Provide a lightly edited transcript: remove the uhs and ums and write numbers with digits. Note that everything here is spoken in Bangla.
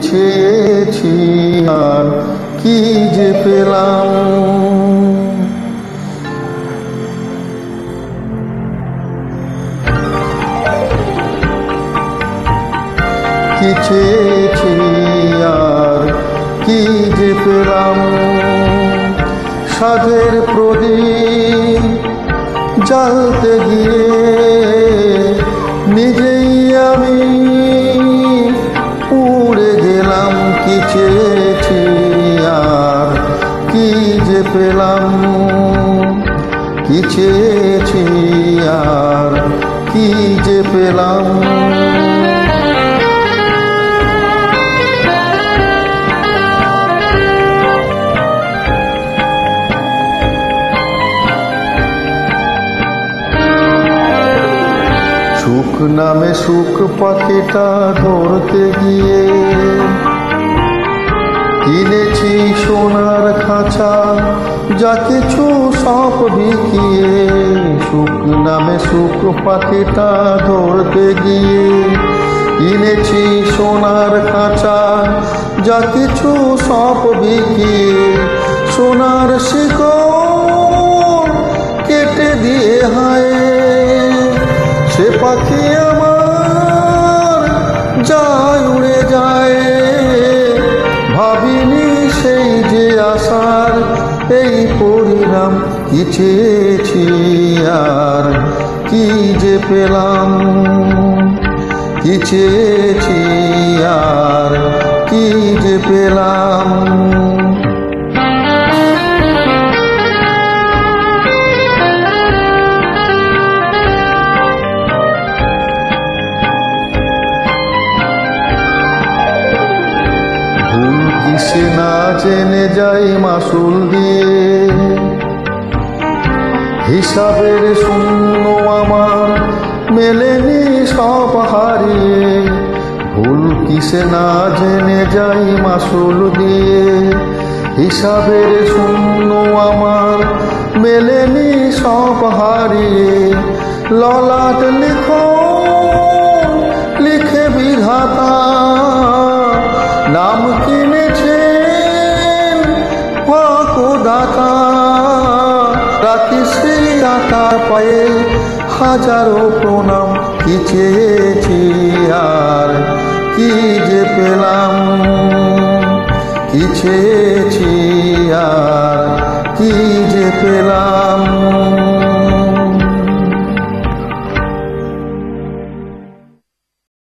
চেয়েছি আর কি যে পেলাম। কি চেয়েছি আর কি যে পেলাম। সাধের প্রদীপ জ্বালতে গিয়ে নিজেই আমি উড়ে গেলাম। কি চেয়েছি আর কি যে পেলাম। কি চেয়েছি আর কি যে পেলাম। সুখ নামে সুখ পাখিটা ধরতে গিয়ে কিনেছি সোনার খাঁচা, যা কিছু সব বিকিয়ে। সুখ নামে সুখ পাখিটা ধরতে গিয়ে কিনেছি সোনার খাঁচা, যা কিছু সব বিকিয়ে। সোনার শিকল কেটে দিয়ে হায় সে পাখি আমার যায় উড়ে যায়। ভাবিনি সেই যে আশার এই পরিণাম। কি চেয়েছি আর কি যে পেলাম। কি চেয়েছি আর কি যে পেলাম। কিসে না জেনে যাই মাসুল দিয়ে, হিসাবের শূন্য আমার মেলেনি সব হারিয়ে। ভুল কিসে না জেনে যাই মাসুল দিয়ে, হিসাবের শূন্য আমার মেলেনি সব হারিয়ে। ললাট লিখো লিখে বিধাতা নাম কিনেছেন দাতা। রাখি সেই দাতার পায়ে হাজারো প্রণাম। কি চেয়েছি আর কি যে পেলাম। কি চেয়েছি আর কি যে পেলাম।